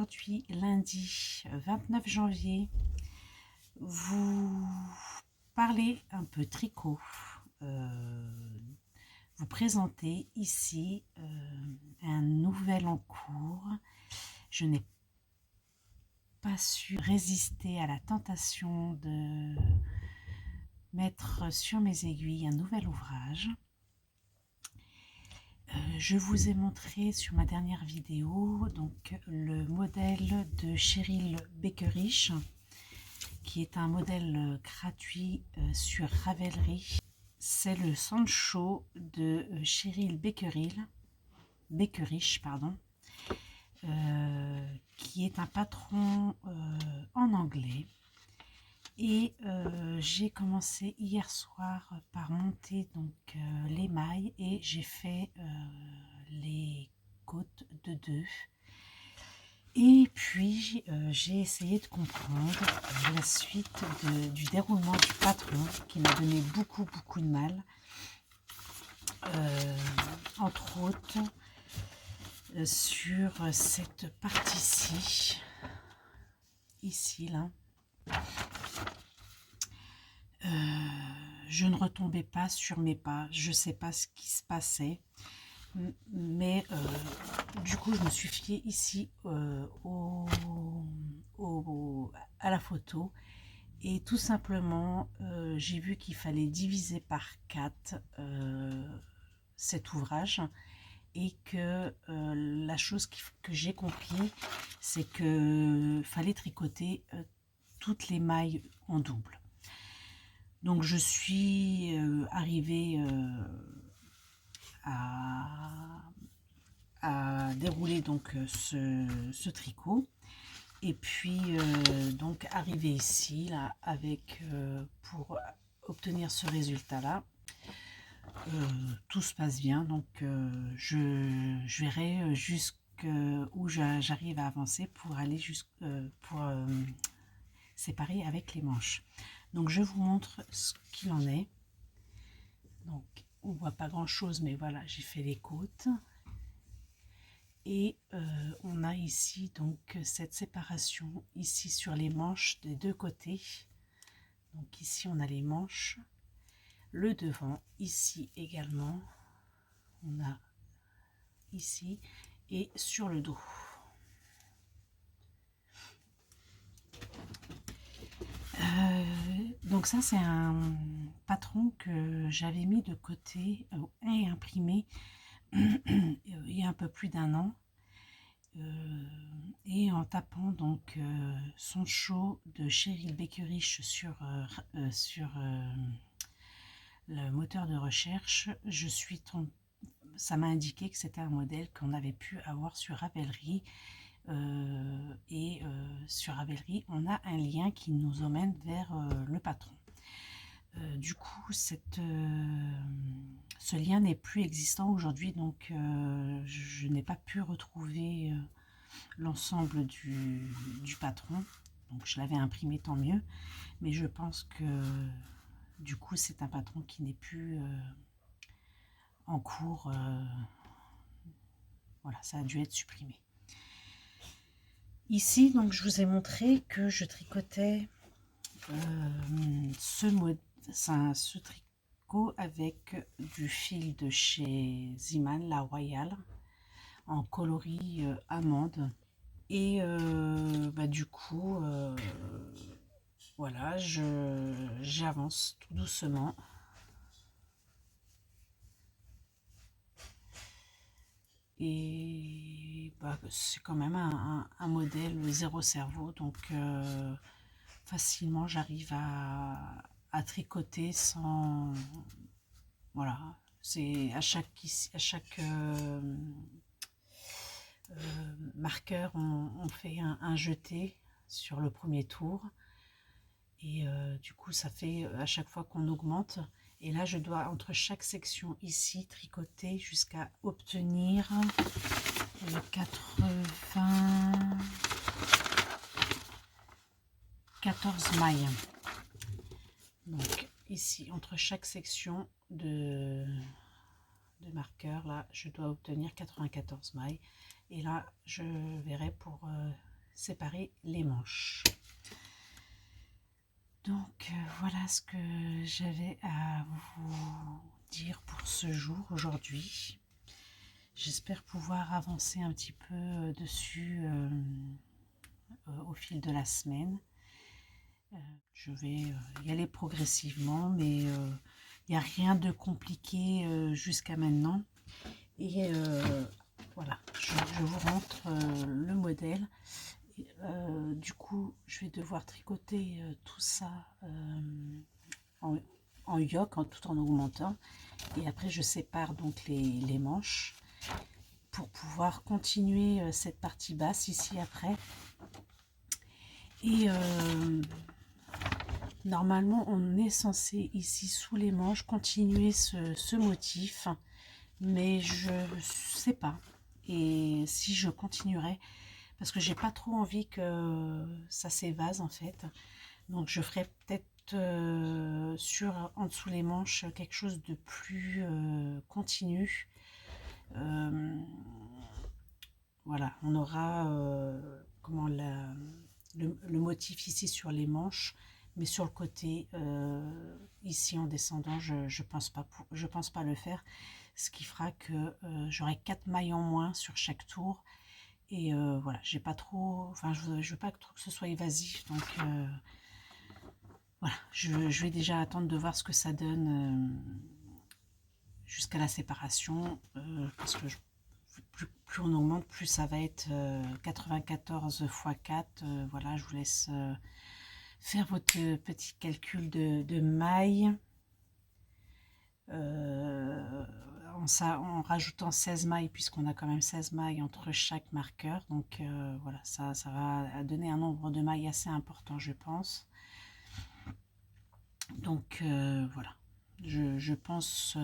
aujourd'hui, lundi 29 janvier, vous parler un peu tricot, vous présenter ici un nouvel en cours. Je n'ai pas su résister à la tentation de mettre sur mes aiguilles un nouvel ouvrage. Je vous ai montré sur ma dernière vidéo donc le modèle de Cheryl Beckerich, qui est un modèle gratuit sur Ravelry. C'est le Sancho de Cheryl Beckerich, qui est un patron en anglais. Et j'ai commencé hier soir par monter donc les mailles et j'ai fait les côtes de 2. Et puis j'ai essayé de comprendre la suite du déroulement du patron qui m'a donné beaucoup de mal. Entre autres sur cette partie-ci, ici là. Je ne retombais pas sur mes pas, je ne sais pas ce qui se passait, mais du coup je me suis fiée ici à la photo et tout simplement j'ai vu qu'il fallait diviser par 4 cet ouvrage et que la chose que j'ai compris, c'est que fallait tricoter toutes les mailles en double. Donc je suis arrivée à dérouler donc ce tricot et puis donc arrivé ici là avec pour obtenir ce résultat là. Tout se passe bien, donc je verrai jusqu'où j'arrive à avancer pour aller pour séparer avec les manches. Donc je vous montre ce qu'il en est. Donc on voit pas grand chose, mais voilà, j'ai fait les côtes et on a ici donc cette séparation ici sur les manches des deux côtés. Donc ici on a les manches, le devant, ici également on a ici et sur le dos. Donc ça c'est un patron que j'avais mis de côté et imprimé il y a un peu plus d'1 an, et en tapant donc Sancho de Cheryl Beckerich sur le moteur de recherche, ça m'a indiqué que c'était un modèle qu'on avait pu avoir sur Ravelry. Sur Ravelry, on a un lien qui nous emmène vers le patron. Du coup, ce lien n'est plus existant aujourd'hui, donc je n'ai pas pu retrouver l'ensemble du patron. Donc je l'avais imprimé, tant mieux, mais je pense que du coup c'est un patron qui n'est plus en cours. Voilà, ça a dû être supprimé. Ici, donc, je vous ai montré que je tricotais ce tricot avec du fil de chez Ziman, la Royale, en coloris amande. Et du coup, voilà, j'avance tout doucement. Et c'est quand même un modèle zéro cerveau, donc facilement j'arrive à tricoter sans... Voilà, c'est à chaque marqueur on fait un jeté sur le premier tour, et du coup ça fait à chaque fois qu'on augmente. Et là, je dois, entre chaque section ici, tricoter jusqu'à obtenir 14 mailles. Donc ici, entre chaque section de marqueur, là, je dois obtenir 94 mailles. Et là, je verrai pour séparer les manches. Donc voilà ce que j'avais à vous dire pour ce jour aujourd'hui. J'espère pouvoir avancer un petit peu dessus au fil de la semaine. Je vais y aller progressivement, mais il n'y a rien de compliqué jusqu'à maintenant. Et voilà, je vous montre le modèle. Du coup, je vais devoir tricoter tout ça en yoke, tout en augmentant. Et après, je sépare donc les manches pour pouvoir continuer cette partie basse ici après. Et normalement, on est censé ici sous les manches continuer ce motif, mais je sais pas. Et si je continuerai, parce que j'ai pas trop envie que ça s'évase en fait. Donc je ferai peut-être en dessous les manches quelque chose de plus continu. Voilà, on aura comment le motif ici sur les manches, mais sur le côté ici en descendant, je pense pas le faire, ce qui fera que j'aurai 4 mailles en moins sur chaque tour. Et voilà, j'ai pas trop, enfin je veux pas trop que ce soit évasif, donc voilà, je vais déjà attendre de voir ce que ça donne jusqu'à la séparation, parce que plus on augmente, plus ça va être 94 x 4. Voilà, je vous laisse faire votre petit calcul de mailles. En rajoutant 16 mailles, puisqu'on a quand même 16 mailles entre chaque marqueur. Donc voilà, ça va donner un nombre de mailles assez important, je pense. Donc voilà, je pense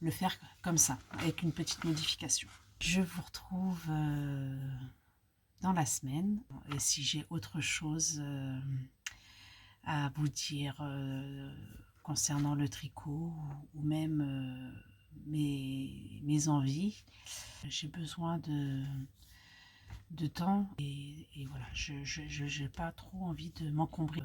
le faire comme ça, avec une petite modification. Je vous retrouve dans la semaine, et si j'ai autre chose à vous dire concernant le tricot, ou même mes envies, j'ai besoin de temps, et voilà, je n'ai pas trop envie de m'encombrer.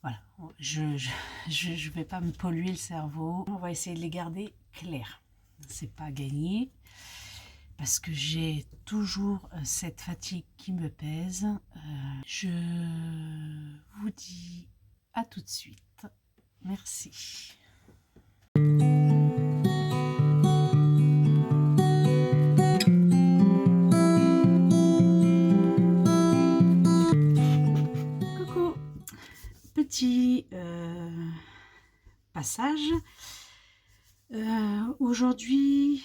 Voilà, je vais pas me polluer le cerveau. On va essayer de les garder clairs. C'est pas gagné, parce que j'ai toujours cette fatigue qui me pèse. Je vous dis à tout de suite. Merci. Coucou, petit passage. Aujourd'hui,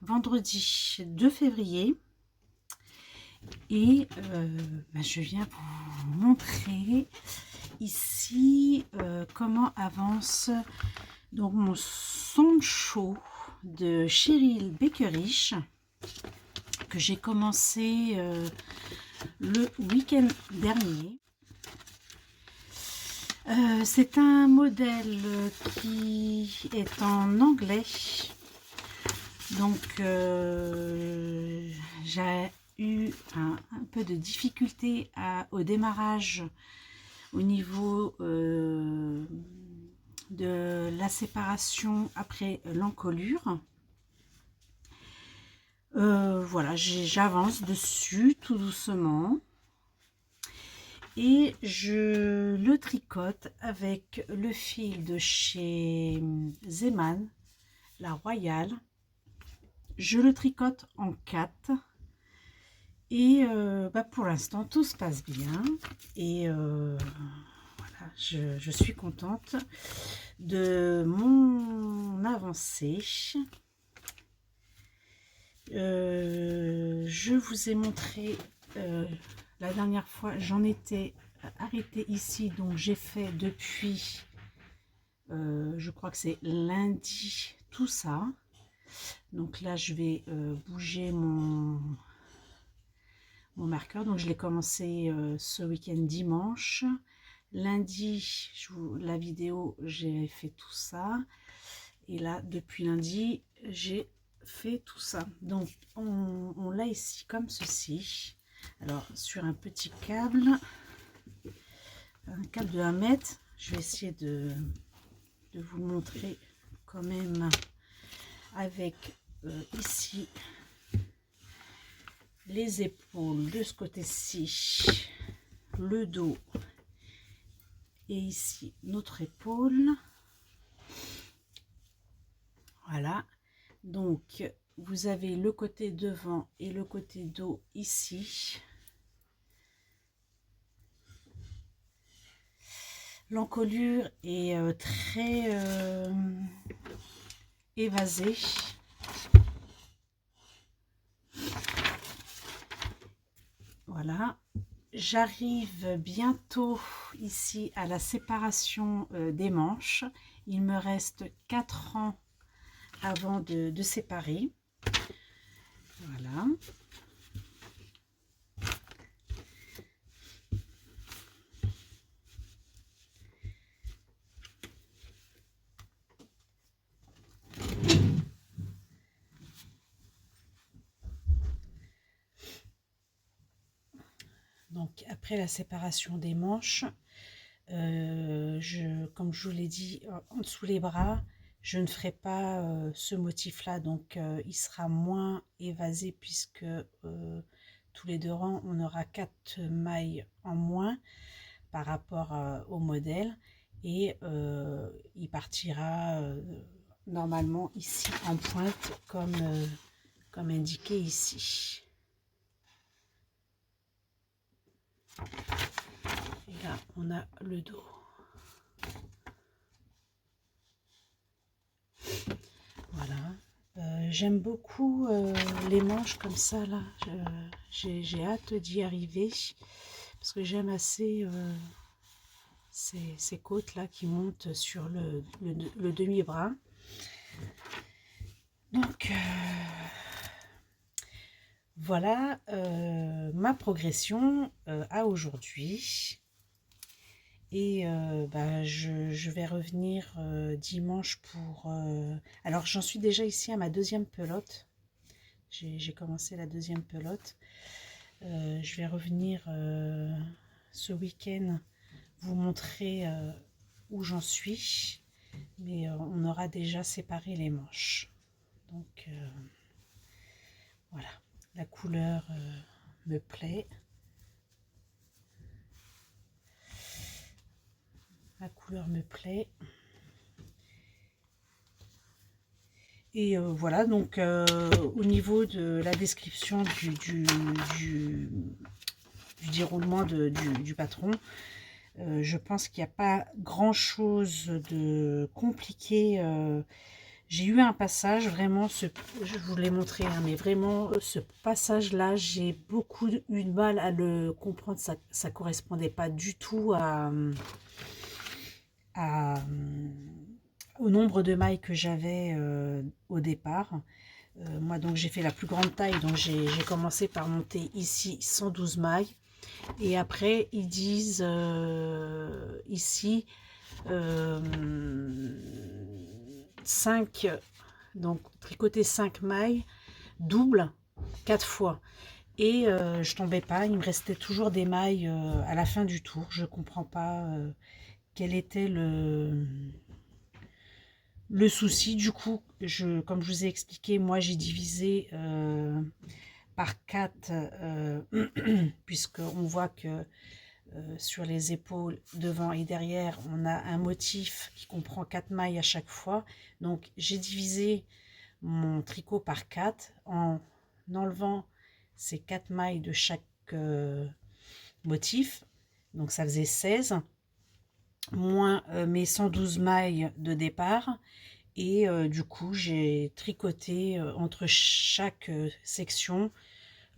vendredi 2 février, et je viens vous montrer ici comment avance donc mon son chaud de Cheryl Beckerich, que j'ai commencé le week-end dernier. C'est un modèle qui est en anglais, donc j'ai eu un peu de difficulté au démarrage au niveau de la séparation après l'encolure. Voilà, j'avance dessus tout doucement. Et je le tricote avec le fil de chez Zeman, la Royale. Je le tricote en 4. Et pour l'instant, tout se passe bien. Et voilà, je suis contente de mon avancée. Je vous ai montré... la dernière fois, j'en étais arrêtée ici, donc j'ai fait depuis, je crois que c'est lundi, tout ça. Donc là, je vais bouger mon marqueur. Donc je l'ai commencé ce week-end dimanche. Lundi, la vidéo, j'ai fait tout ça. Et là, depuis lundi, j'ai fait tout ça. Donc on l'a ici comme ceci. Alors sur un petit câble, un câble de 1 mètre, je vais essayer de vous montrer quand même avec ici les épaules de ce côté-ci, le dos et ici notre épaule. Voilà, donc vous avez le côté devant et le côté dos ici. L'encolure est très évasée. Voilà, j'arrive bientôt ici à la séparation des manches. Il me reste 4 rangs avant de séparer. Voilà. Donc après la séparation des manches, comme je vous l'ai dit, en dessous les bras, je ne ferai pas ce motif là, donc il sera moins évasé puisque tous les 2 rangs on aura 4 mailles en moins par rapport au modèle, et il partira normalement ici en pointe comme indiqué ici. Et là on a le dos. Voilà, j'aime beaucoup les manches comme ça là. J'ai hâte d'y arriver parce que j'aime assez ces côtes là qui montent sur le demi-bras. Donc voilà ma progression à aujourd'hui. Et je vais revenir dimanche pour... Alors j'en suis déjà ici à ma 2e pelote. J'ai commencé la 2e pelote. Je vais revenir ce week-end vous montrer où j'en suis. Mais on aura déjà séparé les manches. Donc voilà, la couleur me plaît. La couleur me plaît. Et voilà, donc au niveau de la description du déroulement du patron, je pense qu'il n'y a pas grand chose de compliqué. J'ai eu un passage, vraiment, je vous l'ai montré, hein, mais vraiment ce passage là, j'ai beaucoup eu de mal à le comprendre. Ça correspondait pas du tout au nombre de mailles que j'avais au départ. Moi donc j'ai fait la plus grande taille, donc j'ai commencé par monter ici 112 mailles, et après ils disent ici 5, donc tricoter 5 mailles double 4 fois, et je tombais pas, il me restait toujours des mailles à la fin du tour. Je comprends pas quel était le souci. Du coup, comme je vous ai expliqué, moi j'ai divisé par 4 puisqu'on voit que sur les épaules devant et derrière on a un motif qui comprend 4 mailles à chaque fois. Donc j'ai divisé mon tricot par 4 en enlevant ces 4 mailles de chaque motif, donc ça faisait 16, moins mes 112 mailles de départ. Et du coup j'ai tricoté entre chaque section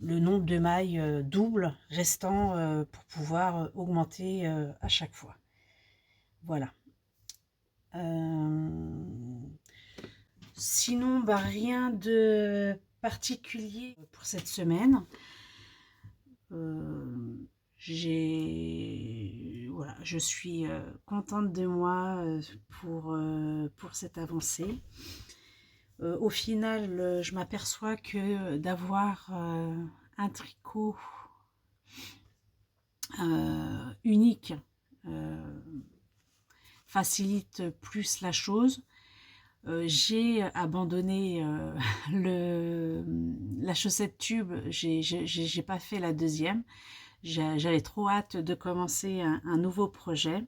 le nombre de mailles doubles restant pour pouvoir augmenter à chaque fois. Voilà. Sinon rien de particulier pour cette semaine. Voilà, je suis contente de moi pour cette avancée. Au final, je m'aperçois que d'avoir un tricot unique facilite plus la chose. J'ai abandonné la chaussette tube, j'ai pas fait la deuxième. J'avais trop hâte de commencer un nouveau projet.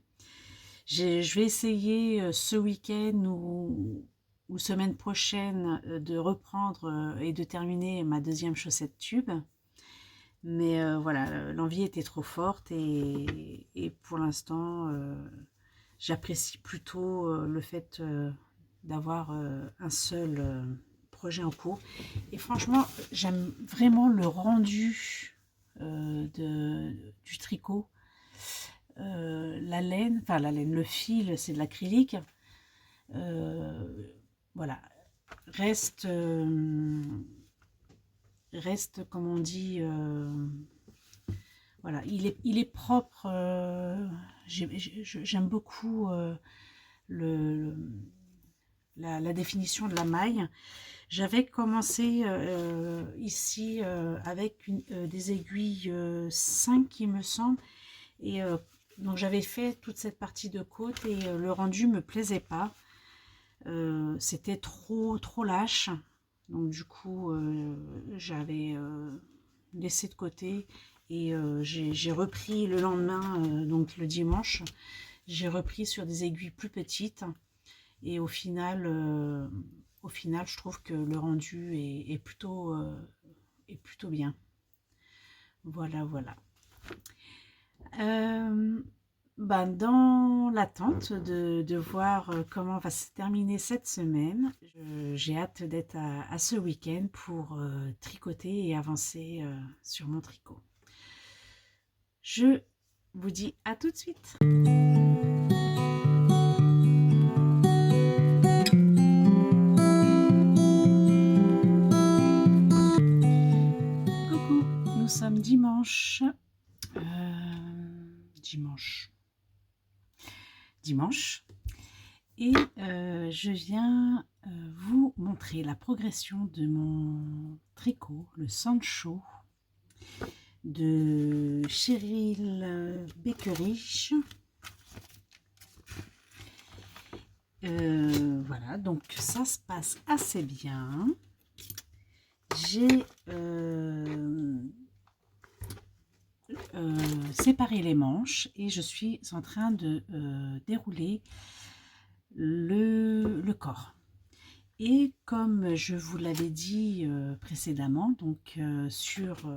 Je vais essayer ce week-end ou semaine prochaine de reprendre et de terminer ma deuxième chaussette tube. Mais voilà, l'envie était trop forte et pour l'instant, j'apprécie plutôt le fait d'avoir un seul projet en cours. Et franchement, j'aime vraiment le rendu du tricot. La laine, le fil, c'est de l'acrylique. Voilà, reste, comme on dit, voilà, il est propre. J'aime beaucoup la définition de la maille. J'avais commencé ici avec des aiguilles 5, il me semble, et donc j'avais fait toute cette partie de côte et le rendu me plaisait pas. C'était trop lâche, donc du coup j'avais laissé de côté et j'ai repris le lendemain, donc le dimanche, j'ai repris sur des aiguilles plus petites et au final je trouve que le rendu est plutôt bien. Voilà. Dans l'attente de voir comment va se terminer cette semaine, j'ai hâte d'être à ce week-end pour tricoter et avancer sur mon tricot. Je vous dis à tout de suite. Coucou, nous sommes dimanche. Dimanche et je viens vous montrer la progression de mon tricot, le Sancho de Cheryl Beckerich. Voilà, donc ça se passe assez bien. J'ai séparé les manches et je suis en train de dérouler le corps. Et comme je vous l'avais dit précédemment, donc sur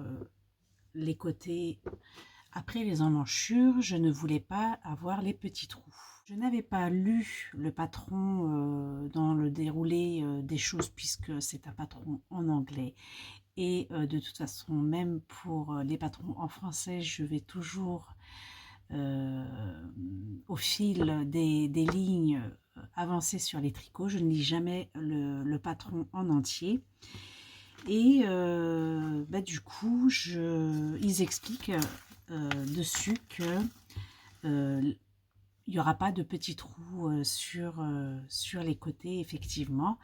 les côtés, après les emmanchures, je ne voulais pas avoir les petits trous. Je n'avais pas lu le patron dans le déroulé des choses puisque c'est un patron en anglais. Et de toute façon, même pour les patrons en français, je vais toujours au fil des lignes avancer sur les tricots. Je ne lis jamais le patron en entier. Et du coup, ils expliquent dessus que il n'y aura pas de petits trous sur les côtés, effectivement.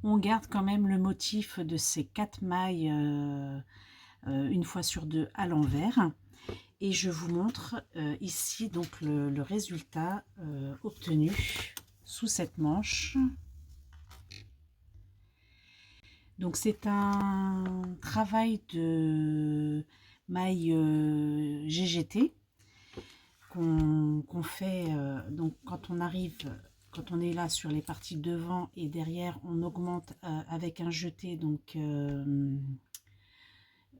On garde quand même le motif de ces 4 mailles une fois sur deux à l'envers. Et je vous montre ici donc le résultat obtenu sous cette manche. Donc c'est un travail de maille GGT qu'on fait donc quand on est là sur les parties devant et derrière, on augmente avec un jeté, donc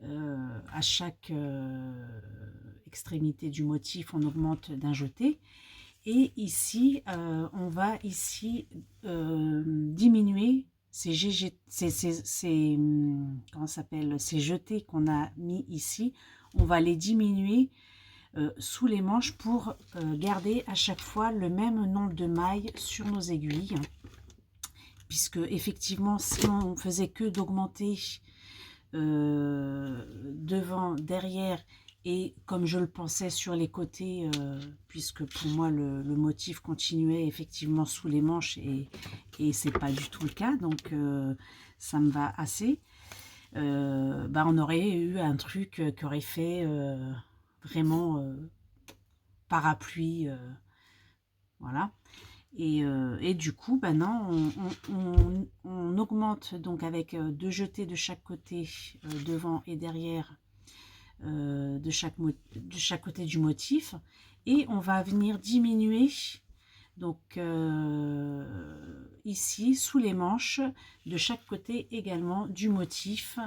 à chaque extrémité du motif on augmente d'un jeté. Et ici on va ici diminuer ces jetés qu'on a mis ici, on va les diminuer sous les manches pour garder à chaque fois le même nombre de mailles sur nos aiguilles, puisque effectivement si on faisait que d'augmenter devant, derrière et comme je le pensais sur les côtés, puisque pour moi le motif continuait effectivement sous les manches et c'est pas du tout le cas, donc ça me va assez. On aurait eu un truc qui aurait fait vraiment parapluie, voilà. Et du coup, maintenant, on augmente donc avec 2 jetés de chaque côté, devant et derrière, de chaque côté du motif, et on va venir diminuer donc ici sous les manches de chaque côté également du motif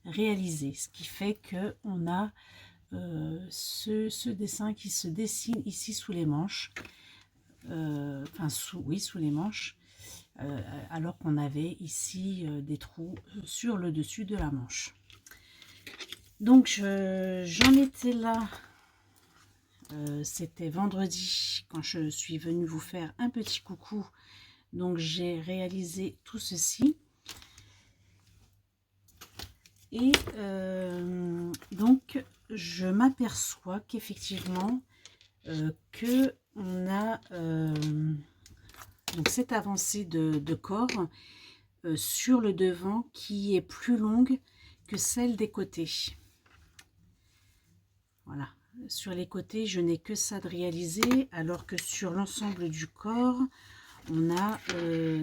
réalisé, ce qui fait que on a ce dessin qui se dessine ici sous les manches, enfin sous les manches, alors qu'on avait ici des trous sur le dessus de la manche. Donc j'en étais là, c'était vendredi quand je suis venue vous faire un petit coucou. Donc j'ai réalisé tout ceci, et donc je m'aperçois qu'effectivement que on a donc cette avancée de corps sur le devant qui est plus longue que celle des côtés. Voilà, sur les côtés je n'ai que ça de réalisé, alors que sur l'ensemble du corps on a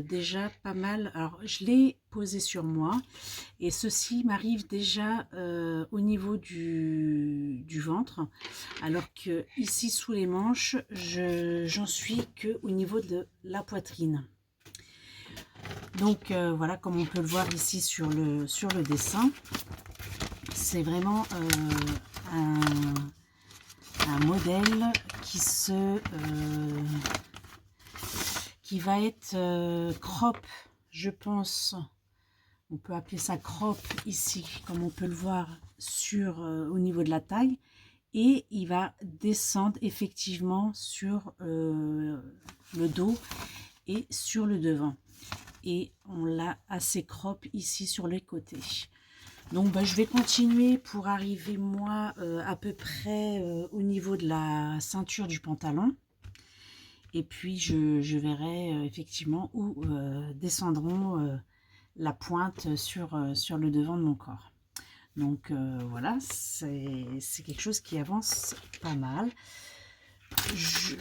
déjà pas mal. Alors je l'ai posé sur moi, et ceci m'arrive déjà au niveau du ventre, alors que ici sous les manches j'en suis que au niveau de la poitrine. Donc voilà, comme on peut le voir ici sur le dessin, c'est vraiment un modèle qui va être crop, je pense. On peut appeler ça crop ici, comme on peut le voir sur au niveau de la taille, et il va descendre effectivement sur le dos et sur le devant, et on l'a assez crop ici sur les côtés. Donc je vais continuer pour arriver moi à peu près au niveau de la ceinture du pantalon, et puis je verrai effectivement où descendront la pointe sur le devant de mon corps. Donc voilà, c'est quelque chose qui avance pas mal. J'ai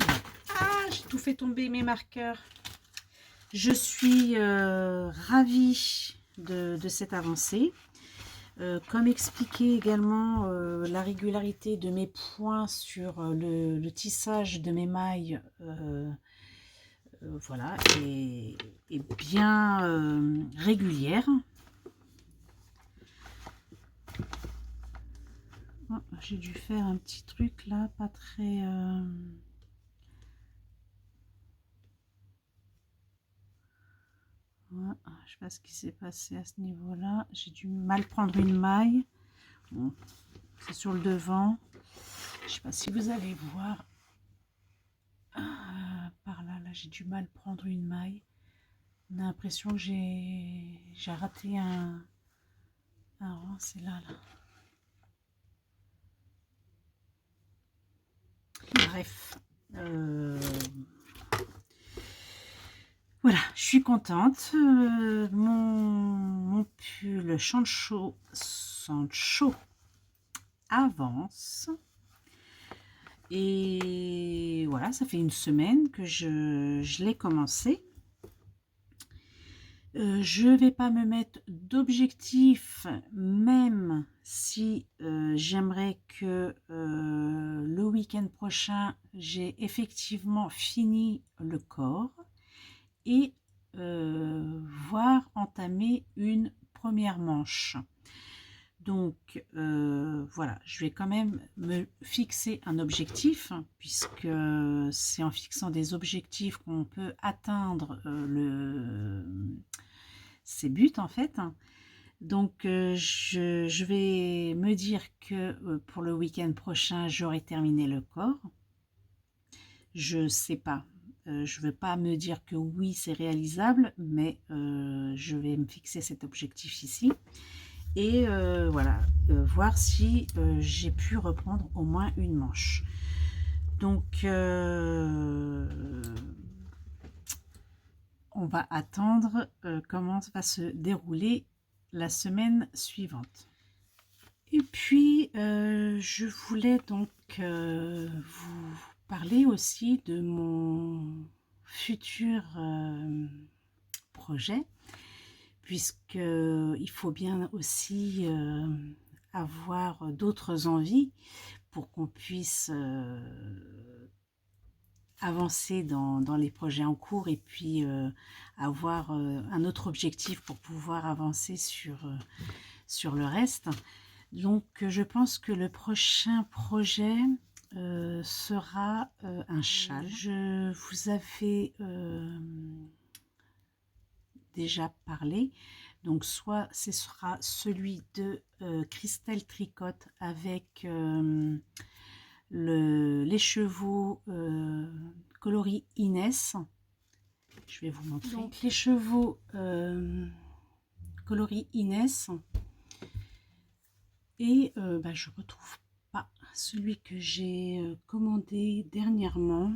tout fait tomber mes marqueurs. Je suis ravie de cette avancée. Comme expliqué également, la régularité de mes points sur le tissage de mes mailles, voilà, est bien régulière. Oh, j'ai dû faire un petit truc là, pas très... Ouais, je sais pas ce qui s'est passé à ce niveau-là. J'ai dû mal prendre une maille. Bon, c'est sur le devant. Je sais pas si vous allez voir. Par là, j'ai dû mal prendre une maille. On a l'impression que j'ai raté un rang. C'est là. Bref. Voilà, je suis contente. Mon pull Sancho avance. Et voilà, ça fait une semaine que je l'ai commencé. Je ne vais pas me mettre d'objectif, même si j'aimerais que le week-end prochain, j'ai effectivement fini le corps, et voire entamer une première manche. Donc voilà, je vais quand même me fixer un objectif, puisque c'est en fixant des objectifs qu'on peut atteindre ses buts en fait. Donc je vais me dire que pour le week-end prochain, j'aurai terminé le corps. Je sais pas. Je ne veux pas me dire que oui, c'est réalisable, mais je vais me fixer cet objectif ici. Et voilà, voir si j'ai pu reprendre au moins une manche. Donc on va attendre comment va se dérouler la semaine suivante. Et puis je voulais donc vous parler aussi de mon futur projet, puisqu'il faut bien aussi avoir d'autres envies pour qu'on puisse avancer dans les projets en cours et puis avoir un autre objectif pour pouvoir avancer sur le reste. Donc je pense que le prochain projet sera un châle. Je vous avais déjà parlé, donc soit ce sera celui de Christelle Tricotte avec l'écheveau coloris Inès. Je vais vous montrer. Donc l'écheveau coloris Inès, et je retrouve pas celui que j'ai commandé dernièrement,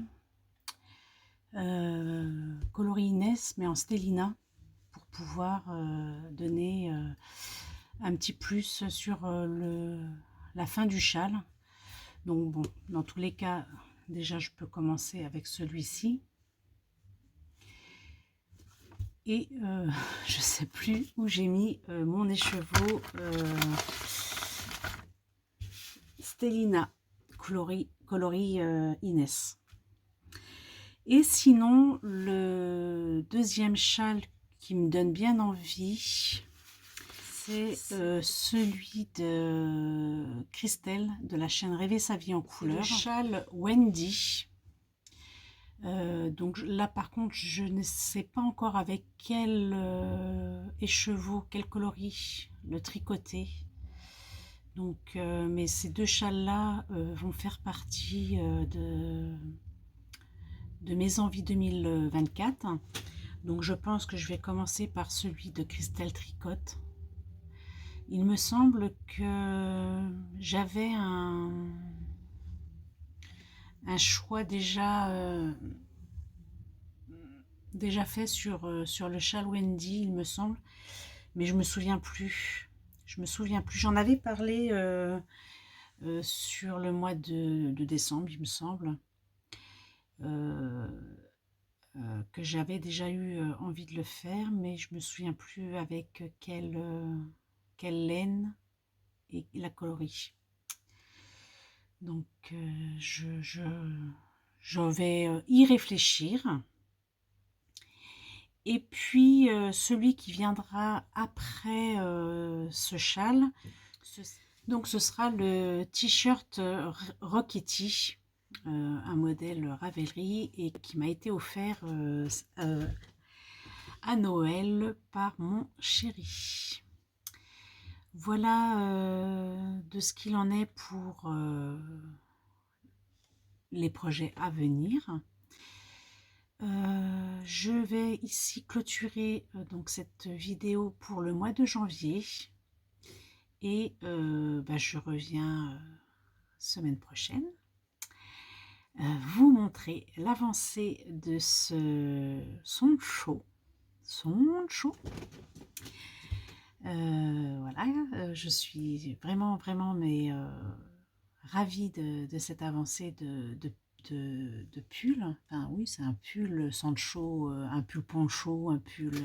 coloris Inès mais en Stellina, pour pouvoir donner un petit plus sur la fin du châle. Donc bon, dans tous les cas, déjà je peux commencer avec celui-ci. Et je sais plus où j'ai mis mon écheveau Stellina coloris Inès. Et sinon, le deuxième châle qui me donne bien envie, c'est celui de Christelle de la chaîne Rêver sa vie en couleur. Le châle Wendy. Donc là par contre je ne sais pas encore avec quel écheveau, quel coloris le tricoter. Donc mais ces deux châles là vont faire partie de mes envies 2024. Donc je pense que je vais commencer par celui de Christelle Tricotte. Il me semble que j'avais un choix déjà fait sur le châle Wendy, il me semble, mais je me souviens plus. J'en avais parlé sur le mois de décembre, il me semble, que j'avais déjà eu envie de le faire, mais je me souviens plus avec quelle laine et la coloris. Donc je vais y réfléchir. Et puis celui qui viendra après ce châle, donc ce sera le t-shirt Rocketty, un modèle Ravelry, et qui m'a été offert à Noël par mon chéri. Voilà de ce qu'il en est pour les projets à venir. Je vais ici clôturer donc cette vidéo pour le mois de janvier, et je reviens semaine prochaine vous montrer l'avancée de ce soncho. Voilà, je suis vraiment mais ravie de cette avancée de pull. Enfin oui, c'est un pull soncho, un pull poncho, un pull.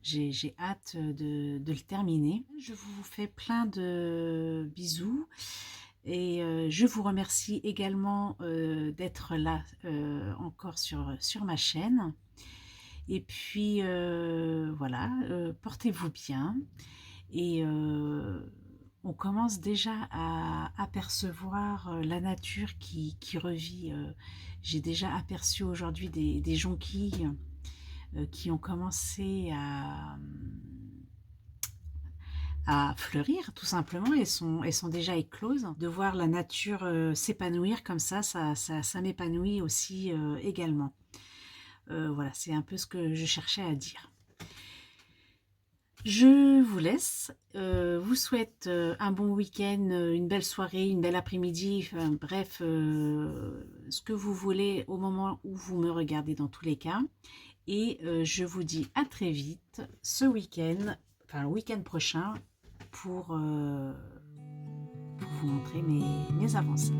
J'ai hâte de le terminer. Je vous fais plein de bisous. Et je vous remercie également d'être là encore sur ma chaîne. Et puis voilà, portez-vous bien. Et on commence déjà à apercevoir la nature qui revit. J'ai déjà aperçu aujourd'hui des jonquilles qui ont commencé à fleurir tout simplement, et sont déjà écloses. De voir la nature s'épanouir comme ça m'épanouit aussi également. Voilà, c'est un peu ce que je cherchais à dire. Je vous laisse, vous souhaite un bon week-end, une belle soirée, une belle après-midi, enfin, bref, ce que vous voulez au moment où vous me regardez dans tous les cas. Et je vous dis à très vite ce week-end, enfin le week-end prochain, pour vous montrer mes avancées.